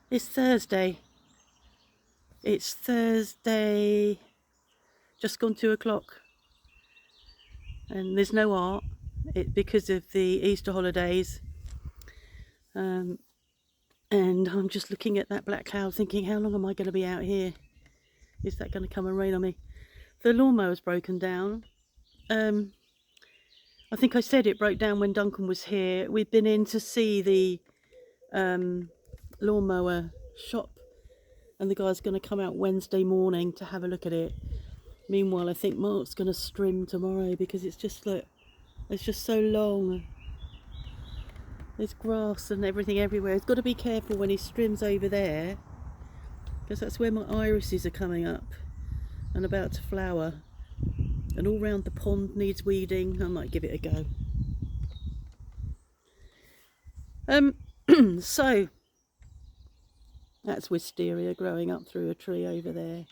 It's Thursday. It's Thursday, just gone 2 o'clock, and there's no art. Because of the Easter holidays. And I'm just looking at that black cloud thinking, how long am I going to be out here? Is that going to come and rain on me? The lawnmower's broken down. I think I said it broke down when Duncan was here. We've been in to see the lawnmower shop, and the guy's going to come out Wednesday morning to have a look at it. Meanwhile, I think Mark's going to strim tomorrow because it's just so long. There's grass and everything everywhere. He's got to be careful when he strims over there, because that's where my irises are coming up and about to flower. And all round the pond needs weeding. I might give it a go. So that's wisteria growing up through a tree over there.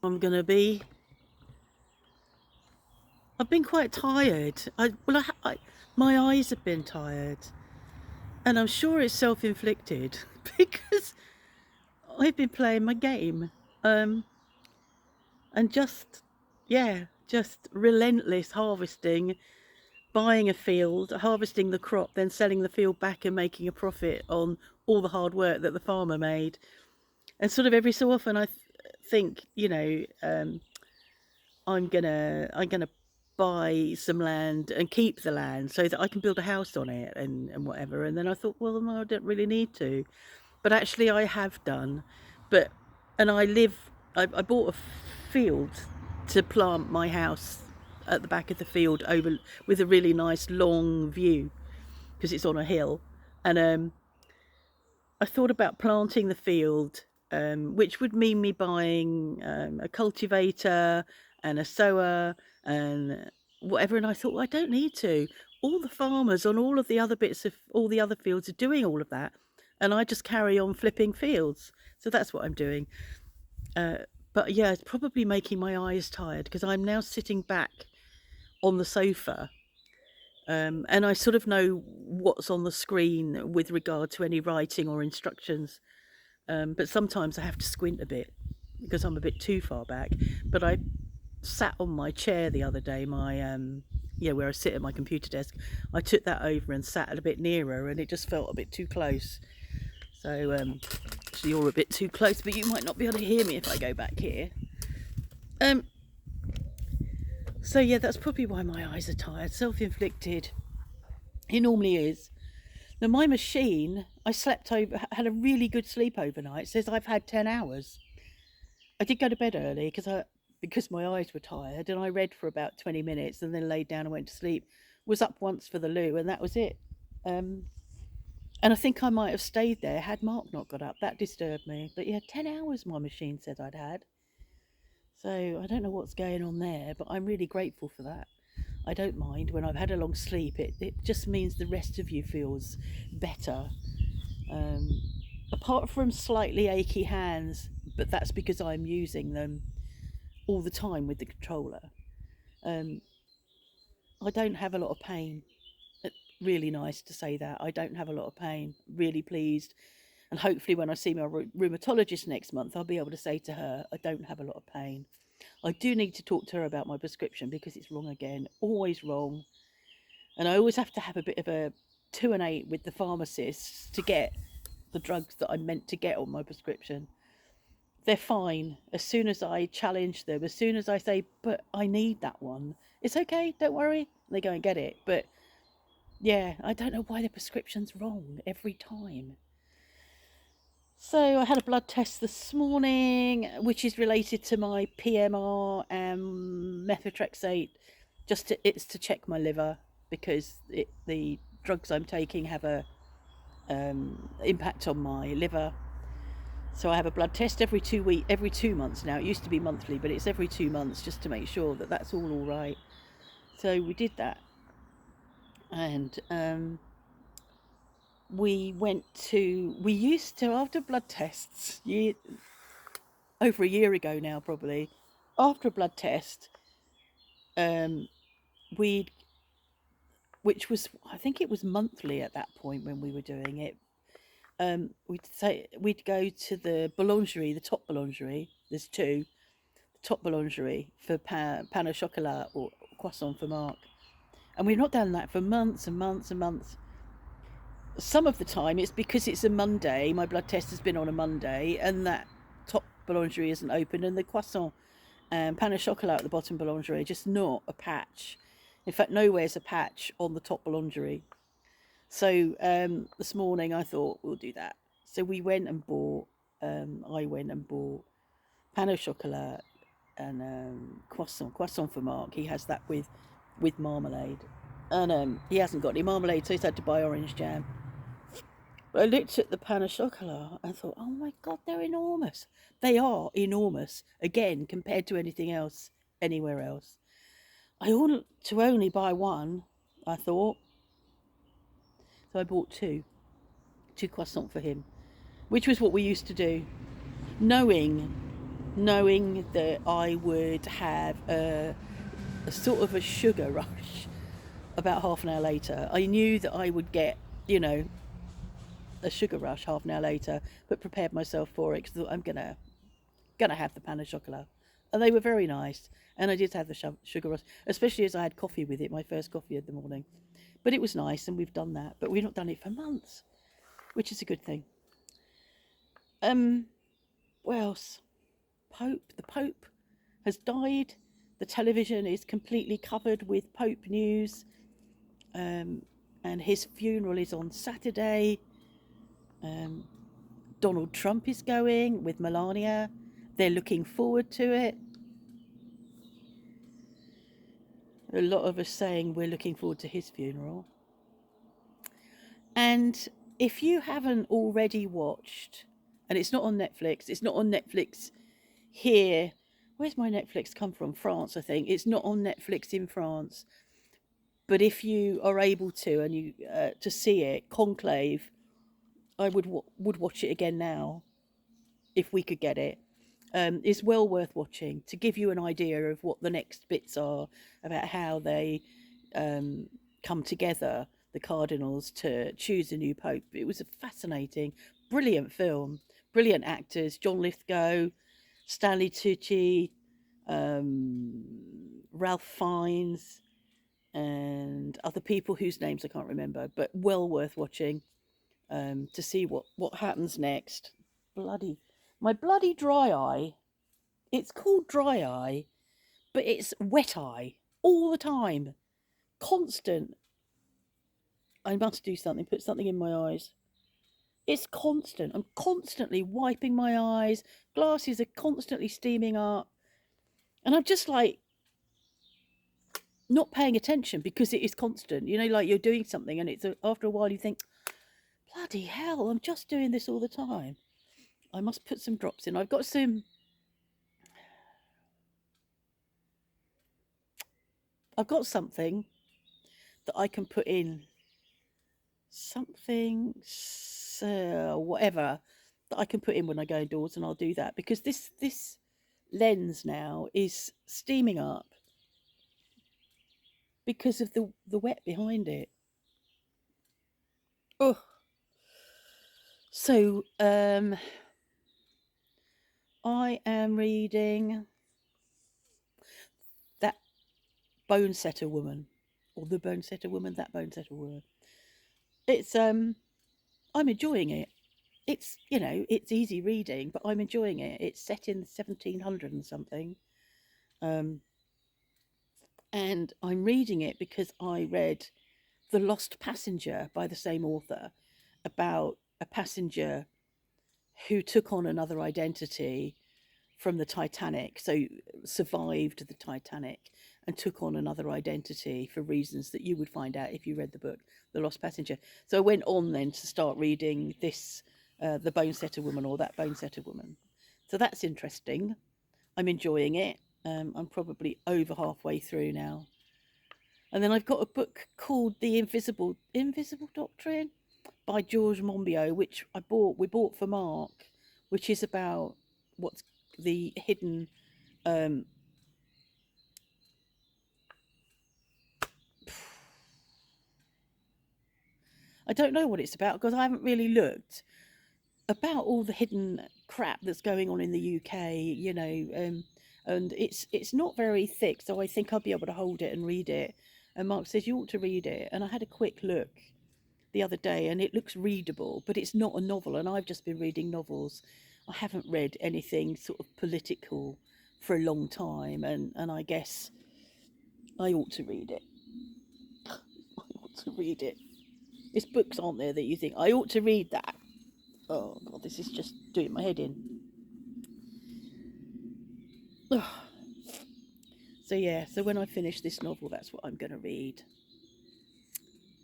I've been quite tired. My eyes have been tired, and I'm sure it's self-inflicted because I've been playing my game, and just relentless harvesting, buying a field, harvesting the crop, then selling the field back and making a profit on all the hard work that the farmer made. And sort of every so often I think, I'm gonna buy some land and keep the land so that I can build a house on it and whatever. And then I thought, well, no, I don't really need to. But actually I have done. And I bought a field to plant my house at the back of the field over with a really nice long view because it's on a hill. And I thought about planting the field, which would mean me buying a cultivator and a sower and whatever. And I thought, well, I don't need to. All the farmers on all of the other bits of all the other fields are doing all of that, and I just carry on flipping fields. So that's what I'm doing. But yeah, it's probably making my eyes tired because I'm now sitting back on the sofa, and I sort of know what's on the screen with regard to any writing or instructions. But sometimes I have to squint a bit because I'm a bit too far back. But I sat on my chair the other day, where I sit at my computer desk. I took that over and sat a bit nearer, and it just felt a bit too close. So actually, you're a bit too close, but you might not be able to hear me if I go back here. So yeah, that's probably why my eyes are tired. Self-inflicted. It normally is. Now my machine, I had a really good sleep overnight. It says I've had 10 hours. I did go to bed early because my eyes were tired, and I read for about 20 minutes and then laid down and went to sleep. Was up once for the loo, and that was it. And I think I might have stayed there had Mark not got up. That disturbed me. But yeah, 10 hours my machine said I'd had. So I don't know what's going on there, but I'm really grateful for that. I don't mind when I've had a long sleep. It just means the rest of you feels better. Apart from slightly achy hands, but that's because I'm using them all the time with the controller. I don't have a lot of pain. Really nice to say that. I don't have a lot of pain. Really pleased. And hopefully when I see my rheumatologist next month, I'll be able to say to her, I don't have a lot of pain. I do need to talk to her about my prescription because it's wrong again. Always wrong. And I always have to have a bit of a 2 and 8 with the pharmacist to get the drugs that I'm meant to get on my prescription. They're fine. As soon as I challenge them, as soon as I say, but I need that one, it's okay, don't worry, they go and get it. But yeah, I don't know why the prescription's wrong every time. So I had a blood test this morning, which is related to my PMR and methotrexate. It's to check my liver because the drugs I'm taking have a impact on my liver. So I have a blood test every 2 months now. It used to be monthly, but it's every 2 months just to make sure that that's all right. So we did that, and we used to, after blood tests, over a year ago now probably, after a blood test, we'd which was, I think it was monthly at that point when we were doing it. We'd go to the boulangerie, the top boulangerie. There's two, the top boulangerie for pain au chocolat or croissant for Mark, and we've not done that for months and months and months. Some of the time it's because it's a Monday. My blood test has been on a Monday, and that top boulangerie isn't open, and the croissant and pain au chocolat at the bottom boulangerie just not a patch. In fact, nowhere's a patch on the top boulangerie. So this morning I thought we'll do that. So we went and bought. I went and bought pain au chocolat and croissant for Mark. He has that with marmalade, and he hasn't got any marmalade, so he's had to buy orange jam. But I looked at the pain au chocolat and thought, oh my god, they're enormous. They are enormous again compared to anything else anywhere else. I ought to only buy one, I thought. So I bought two croissants for him, which was what we used to do, knowing that I would have a sort of a sugar rush about half an hour later. I knew that I would get, a sugar rush half an hour later, but prepared myself for it because I'm gonna have the pain au chocolat, and they were very nice. And I did have the sugar rush, especially as I had coffee with it, my first coffee of the morning. But it was nice, and we've done that. But we've not done it for months, which is a good thing. What else? The Pope has died. The television is completely covered with Pope news, and his funeral is on Saturday. Donald Trump is going with Melania. They're looking forward to it. A lot of us saying we're looking forward to his funeral. And if you haven't already watched, and it's not on Netflix here. Where's my Netflix come from? France, I think. It's not on Netflix in France. But if you are able to, and you to see it, Conclave, I would watch it again now, if we could get it. Is well worth watching to give you an idea of what the next bits are about how they come together, the cardinals, to choose a new pope. It was a fascinating, brilliant film, brilliant actors: John Lithgow, Stanley Tucci, Ralph Fiennes, and other people whose names I can't remember, but well worth watching to see what happens next. My bloody dry eye. It's called dry eye, but it's wet eye all the time. Constant. I must do something, put something in my eyes. It's constant. I'm constantly wiping my eyes. Glasses are constantly steaming up. And I'm just like not paying attention because it is constant. Like you're doing something and after a while you think, bloody hell, I'm just doing this all the time. I must put some drops in. I've got something that I can put in, something, whatever, that I can put in when I go indoors, and I'll do that because this lens now is steaming up because of the wet behind it. Oh, so I am reading that Bonesetter woman, or the Bonesetter woman, that Bonesetter woman. It's I'm enjoying it. It's it's easy reading, but I'm enjoying it. It's set in 1700 and something, and I'm reading it because I read The Lost Passenger by the same author, about a passenger who took on another identity from the Titanic, so survived the Titanic and took on another identity for reasons that you would find out if you read the book, The Lost Passenger. So I went on then to start reading this, The Bonesetter Woman, or That Bonesetter Woman. So that's interesting. I'm enjoying it. I'm probably over halfway through now. And then I've got a book called The Invisible Doctrine by George Mombiot, which we bought for Mark, which is about what's the hidden I don't know what it's about because I haven't really looked about all the hidden crap that's going on in the UK, and it's not very thick, so I think I'll be able to hold it and read it. And Mark says you ought to read it, and I had a quick look the other day, and it looks readable, but it's not a novel, and I've just been reading novels. I haven't read anything sort of political for a long time, and I guess I ought to read it. I ought to read it. There's books, aren't there, that you think I ought to read that? Oh God, this is just doing my head in. So yeah, so when I finish this novel, that's what I'm going to read.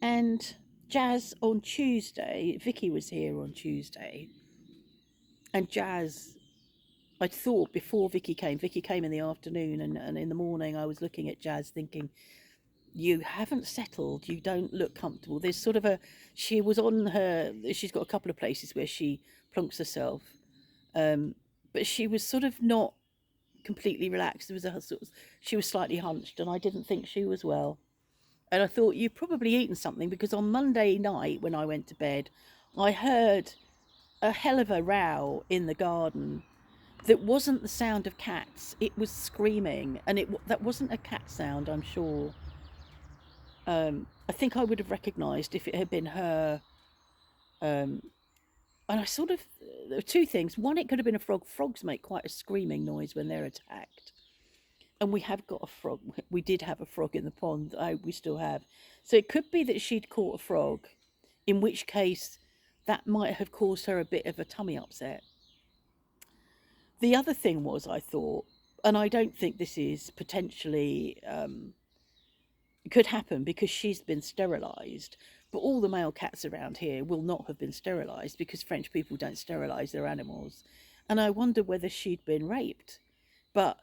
And Jazz on Tuesday, Vicky was here on Tuesday, and Jazz, I thought before Vicky came in the afternoon, and in the morning I was looking at Jazz thinking, you haven't settled, you don't look comfortable. There's sort of she's got a couple of places where she plonks herself, but she was sort of not completely relaxed. There was she was slightly hunched, and I didn't think she was well. And I thought, you've probably eaten something, because on Monday night when I went to bed, I heard a hell of a row in the garden that wasn't the sound of cats. It was screaming, and that wasn't a cat sound, I'm sure. I think I would have recognised if it had been her. And I sort of, there were two things. One, it could have been a frog. Frogs make quite a screaming noise when they're attacked. And we have got a frog. We did have a frog in the pond. We still have. So it could be that she'd caught a frog, in which case that might have caused her a bit of a tummy upset. The other thing was, I thought, and I don't think this is potentially, could happen because she's been sterilised, but all the male cats around here will not have been sterilised because French people don't sterilise their animals. And I wonder whether she'd been raped. But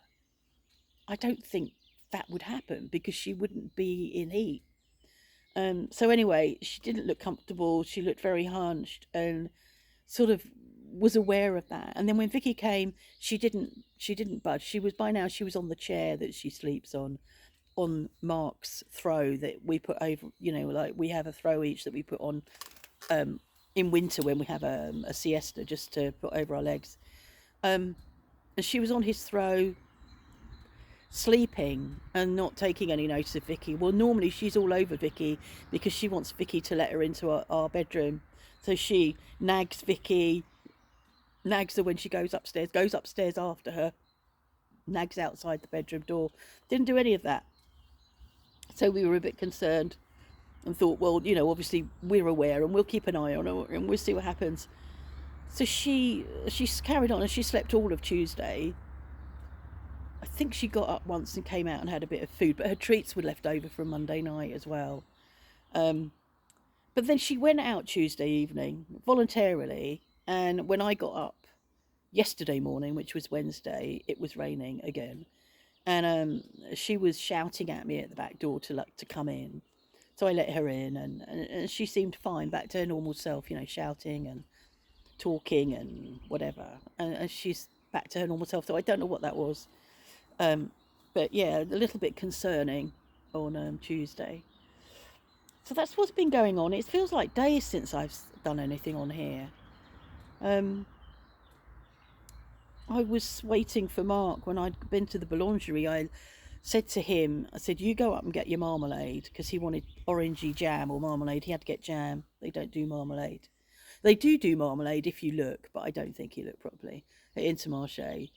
I don't think that would happen because she wouldn't be in heat. So anyway, she didn't look comfortable. She looked very hunched and sort of was aware of that. And then when Vicky came, she didn't budge. She was on the chair that she sleeps on Mark's throw that we put over. Like we have a throw each that we put on in winter when we have a siesta, just to put over our legs. And she was on his throw, sleeping and not taking any notice of Vicky. Well, normally she's all over Vicky because she wants Vicky to let her into our bedroom. So she nags Vicky, nags her when she goes upstairs after her, nags outside the bedroom door. Didn't do any of that. So we were a bit concerned and thought, well, obviously we're aware and we'll keep an eye on her and we'll see what happens. So she's carried on, and she slept all of Tuesday. I think she got up once and came out and had a bit of food, but her treats were left over from Monday night as well. But then she went out Tuesday evening voluntarily, and when I got up yesterday morning, which was Wednesday, it was raining again, and she was shouting at me at the back door to come in. So I let her in, and she seemed fine, back to her normal self, shouting and talking and whatever, and she's back to her normal self. So I don't know what that was. But yeah, a little bit concerning on Tuesday. So that's what's been going on. It feels like days since I've done anything on here. I was waiting for Mark when I'd been to the boulangerie. I said to him, you go up and get your marmalade, because he wanted orangey jam or marmalade. He had to get jam. They don't do marmalade. They do marmalade if you look, but I don't think he looked properly at Intermarché.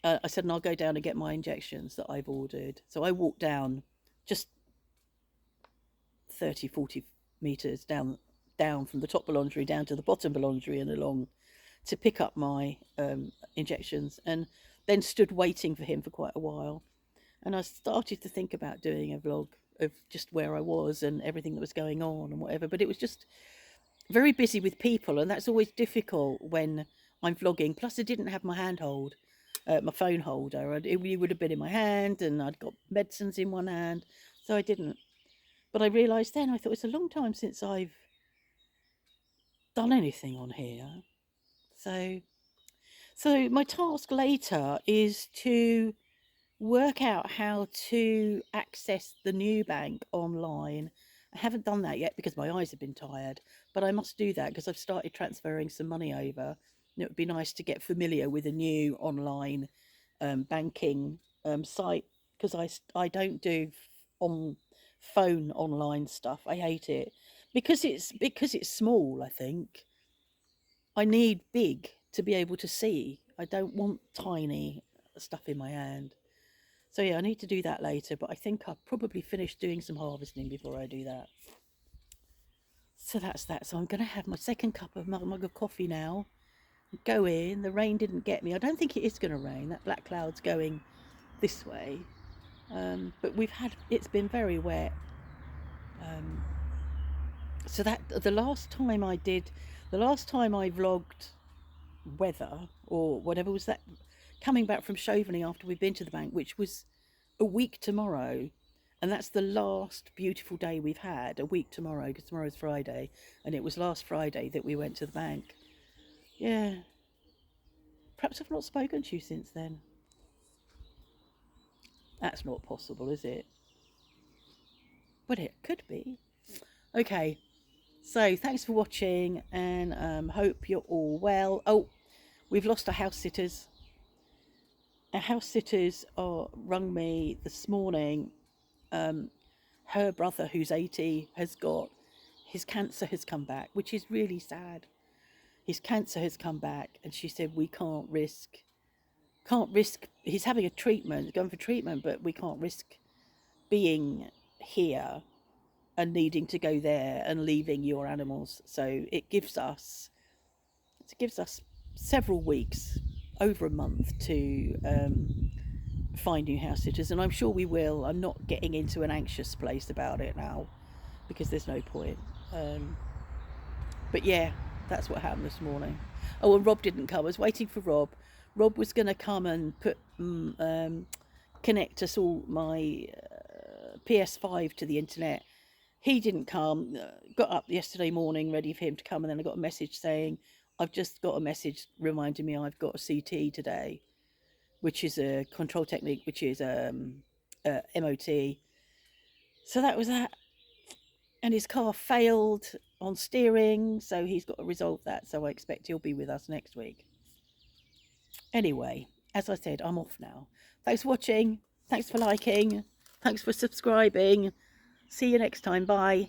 I said, and I'll go down and get my injections that I've ordered. So I walked down just 30, 40 metres down from the top boulangerie down to the bottom boulangerie and along to pick up my injections, and then stood waiting for him for quite a while. And I started to think about doing a vlog of just where I was and everything that was going on and whatever, but it was just very busy with people, and that's always difficult when I'm vlogging. Plus I didn't have my handhold. My phone holder, it would have been in my hand, and I'd got medicines in one hand, so I didn't. But I realised then, I thought, it's a long time since I've done anything on here. So my task later is to work out how to access the new bank online I haven't done that yet because my eyes have been tired, but I must do that because I've started transferring some money over. And it would be nice to get familiar with a new online banking site because I don't do on phone online stuff. I hate it because it's small. I think I need big to be able to see. I don't want tiny stuff in my hand. So yeah, I need to do that later, but I think I'll probably finish doing some harvesting before I do that. So that's that. So I'm going to have my second mug of coffee now. Go in. The rain didn't get me. I don't think it is going to rain. That black cloud's going this way. But it's been very wet. Um, so that the last time I vlogged weather or whatever was that, coming back from Chauvigny after we'd been to the bank, which was a week tomorrow. And that's the last beautiful day we've had, a week tomorrow, because tomorrow's Friday. And it was last Friday that we went to the bank. Yeah. Perhaps I've not spoken to you since then. That's not possible, is it? But it could be. Okay. So thanks for watching and hope you're all well. Oh, we've lost our house sitters. Our house sitters rung me this morning. Her brother, who's 80, his cancer has come back, which is really sad. His cancer has come back, and she said we can't risk. He's having a treatment, going for treatment, but we can't risk being here and needing to go there and leaving your animals. So it gives us several weeks, over a month, to find new house sitters, and I'm sure we will. I'm not getting into an anxious place about it now because there's no point. But yeah, that's what happened this morning. Oh, and Rob didn't come. I was waiting for Rob. Rob was going to come and connect us all my PS5 to the internet. He didn't come. Got up yesterday morning ready for him to come, and then I got a message saying, I've just got a message reminding me I've got a CT today, which is a control technique, which is MOT. So that was that. And his car failed on steering, so he's got to resolve that. So I expect he'll be with us next week. Anyway, as I said, I'm off now. Thanks for watching. Thanks for liking. Thanks for subscribing. See you next time. Bye.